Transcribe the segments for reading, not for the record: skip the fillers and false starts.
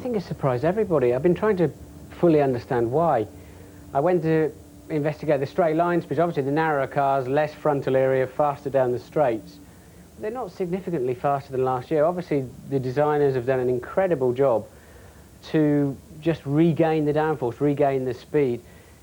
think it's surprised everybody. I've been trying to fully understand why. I went to investigate the straight lines, because obviously the narrower cars, less frontal area, faster down the straights. They're not significantly faster than last year. Obviously, the designers have done an incredible job to just regain the downforce, regain the speed.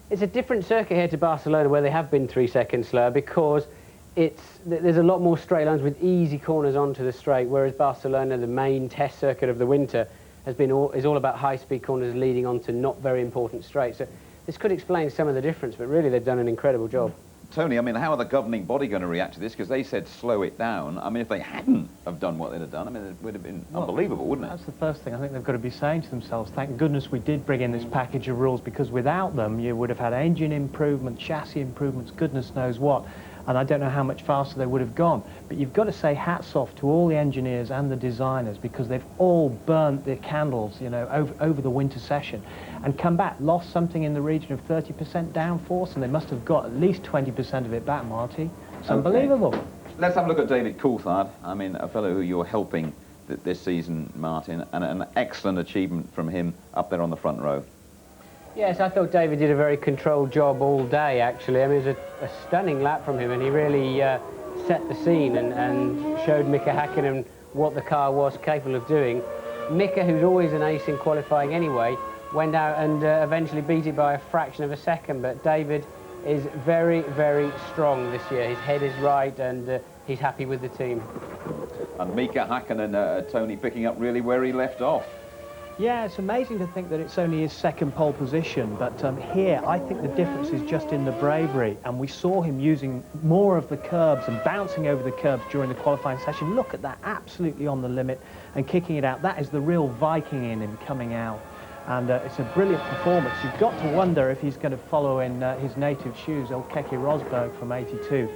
It's a different circuit here to Barcelona, where they have been 3 seconds slower, because there's a lot more straight lines with easy corners onto the straight, whereas Barcelona, the main test circuit of the winter, is all about high-speed corners leading onto not very important straights. So this could explain some of the difference, but really they've done an incredible job. Tony, I mean, how are the governing body going to react to this? Because they said slow it down. I mean, if they hadn't have done what they'd have done, I mean, it would have been unbelievable, wouldn't it? That's the first thing I think they've got to be saying to themselves. Thank goodness we did bring in this package of rules, because without them, you would have had engine improvement, chassis improvements, goodness knows what. And I don't know how much faster they would have gone. But you've got to say hats off to all the engineers and the designers, because they've all burnt their candles, you know, over the winter session, and come back, lost something in the region of 30% downforce, and they must have got at least 20% of it back, Marty. It's unbelievable. Let's have a look at David Coulthard. I mean, a fellow who you're helping this season, Martin, and an excellent achievement from him up there on the front row. Yes, I thought David did a very controlled job all day, actually. I mean, it was a stunning lap from him, and he really set the scene and showed Mika Häkkinen what the car was capable of doing. Mika, who's always an ace in qualifying anyway, went out and eventually beat it by a fraction of a second, but David is very, very strong this year. His head is right, and he's happy with the team. And Mika Häkkinen, Tony, picking up really where he left off. Yeah, it's amazing to think that it's only his second pole position, but here I think the difference is just in the bravery, and we saw him using more of the curbs and bouncing over the curbs during the qualifying session. Look at that, absolutely on the limit and kicking it out. That is the real Viking in him coming out, and it's a brilliant performance. You've got to wonder if he's going to follow in his native shoes, old Keke Rosberg from '82.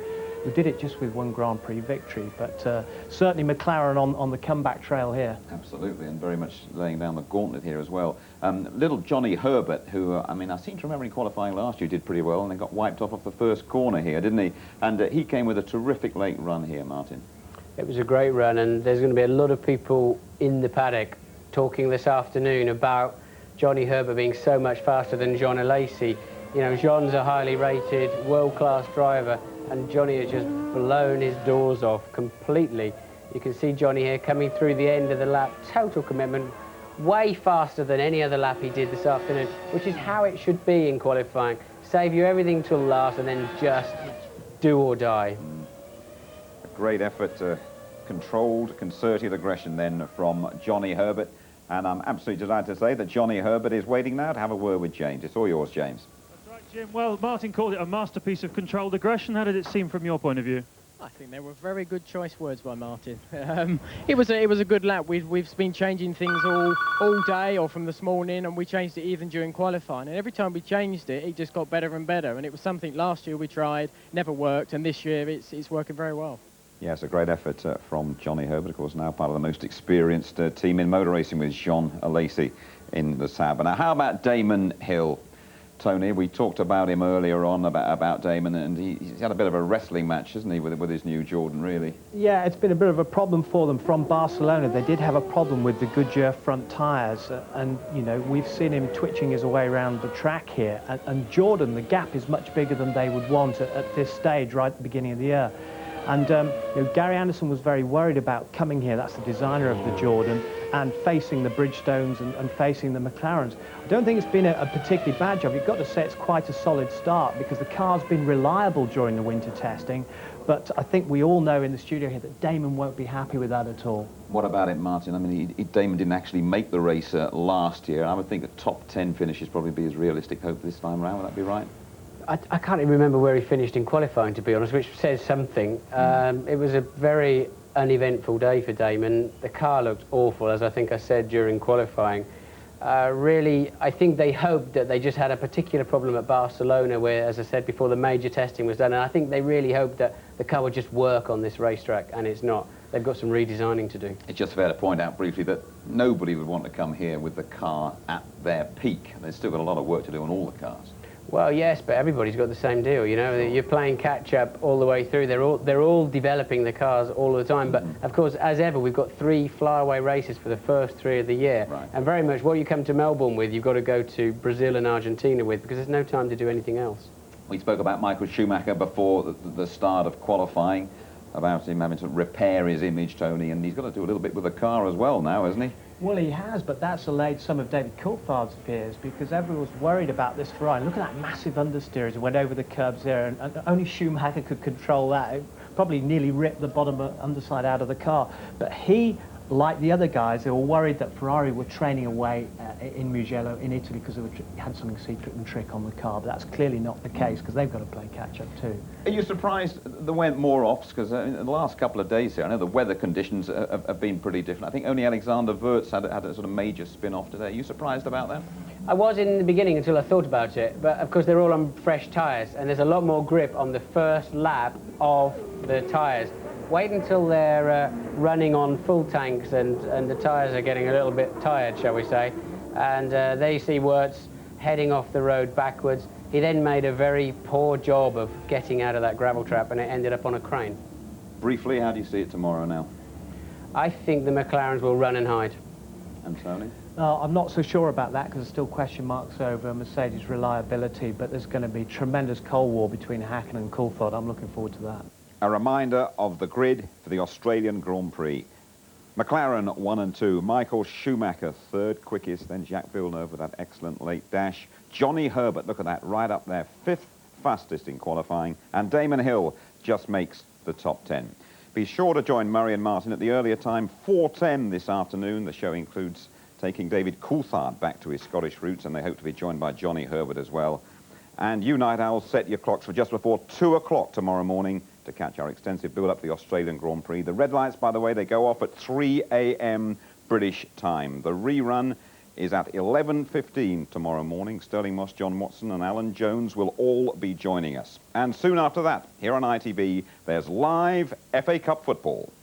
who did it just with one Grand Prix victory, but certainly McLaren on the comeback trail here. Absolutely, and very much laying down the gauntlet here as well. Little Johnny Herbert, who, I mean, I seem to remember in qualifying last year did pretty well, and then got wiped off the first corner here, didn't he? And he came with a terrific late run here, Martin. It was a great run, and there's going to be a lot of people in the paddock talking this afternoon about Johnny Herbert being so much faster than Jean Alesi. You know, Jean's a highly rated, world-class driver, and Johnny has just blown his doors off completely. You can see Johnny here coming through the end of the lap, total commitment, way faster than any other lap he did this afternoon, which is how it should be in qualifying. Save you everything till last and then just do or die. A great effort, controlled, concerted aggression then from Johnny Herbert. And I'm absolutely delighted to say that Johnny Herbert is waiting now to have a word with James. It's all yours, James. Jim, well, Martin called it a masterpiece of controlled aggression. How did it seem from your point of view? I think they were very good choice words by Martin. It was a good lap. We've been changing things all day or from this morning, and we changed it even during qualifying. And every time we changed it, it just got better and better. And it was something last year we tried, never worked, and this year it's working very well. Yes, a great effort from Johnny Herbert, of course, now part of the most experienced team in motor racing with Jean Alesi in the Sauber. Now, how about Damon Hill? Tony, we talked about him earlier on, about Damon, and he's had a bit of a wrestling match, hasn't he, with his new Jordan, really? Yeah, it's been a bit of a problem for them from Barcelona. They did have a problem with the Goodyear front tyres, and, you know, we've seen him twitching his way around the track here. And Jordan, the gap is much bigger than they would want at this stage, right at the beginning of the year. And you know, Gary Anderson was very worried about coming here, that's the designer of the Jordan, and facing the Bridgestones and facing the McLarens. I don't think it's been a particularly bad job. You've got to say it's quite a solid start, because the car's been reliable during the winter testing, but I think we all know in the studio here that Damon won't be happy with that at all. What about it, Martin? I mean, Damon didn't actually make the race last year. I would think a top 10 finish is probably be his realistic hope this time around. Would that be right? I can't even remember where he finished in qualifying, to be honest, which says something. It was a very uneventful day for Damon. The car looked awful, as I think I said during qualifying. Really, I think they hoped that they just had a particular problem at Barcelona where, as I said before, the major testing was done, and I think they really hoped that the car would just work on this racetrack, and it's not. They've got some redesigning to do. It's just fair to point out briefly that nobody would want to come here with the car at their peak. They've still got a lot of work to do on all the cars. Well, yes, but everybody's got the same deal, you know. You're playing catch-up all the way through. They're all developing the cars all the time. But, of course, as ever, we've got 3 flyaway races for the first 3 of the year. Right. And very much what you come to Melbourne with, you've got to go to Brazil and Argentina with, because there's no time to do anything else. We spoke about Michael Schumacher before the start of qualifying, about him having to repair his image, Tony, and he's got to do a little bit with the car as well now, hasn't he? Well, he has, but that's allayed some of David Coulthard's fears, because everyone's worried about this Ferrari. Look at that massive understeer as it went over the curbs there, and only Schumacher could control that. It probably nearly ripped the bottom underside out of the car. But he, like the other guys, they were worried that Ferrari were training away in Mugello in Italy because they had something secret and trick on the car, but that's clearly not the case because they've got to play catch-up too. Are you surprised there weren't more offs? Because in the last couple of days here, I know the weather conditions have been pretty different. I think only Alexander Wurz had a sort of major spin-off today. Are you surprised about that? I was in the beginning until I thought about it, but of course they're all on fresh tyres, and there's a lot more grip on the first lap of the tyres. Wait until they're running on full tanks and the tyres are getting a little bit tired, shall we say, and they see Wurz heading off the road backwards. He then made a very poor job of getting out of that gravel trap, and it ended up on a crane. Briefly, how do you see it tomorrow now? I think the McLarens will run and hide. And Tony? I'm not so sure about that because there's still question marks over Mercedes' reliability, but there's going to be tremendous cold war between Hakkinen and Coulthard. I'm looking forward to that. A reminder of the grid for the Australian Grand Prix. McLaren 1 and 2, Michael Schumacher 3rd quickest, then Jacques Villeneuve with that excellent late dash. Johnny Herbert, look at that, right up there, 5th fastest in qualifying, and Damon Hill just makes the top 10. Be sure to join Murray and Martin at the earlier time, 4:10 this afternoon. The show includes taking David Coulthard back to his Scottish roots, and they hope to be joined by Johnny Herbert as well. And you night owls, set your clocks for just before 2 o'clock tomorrow morning to catch our extensive build-up to the Australian Grand Prix. The red lights, by the way, they go off at 3 a.m. British time. The rerun is at 11:15 tomorrow morning. Sterling Moss, John Watson and Alan Jones will all be joining us. And soon after that, here on ITV, there's live FA Cup football.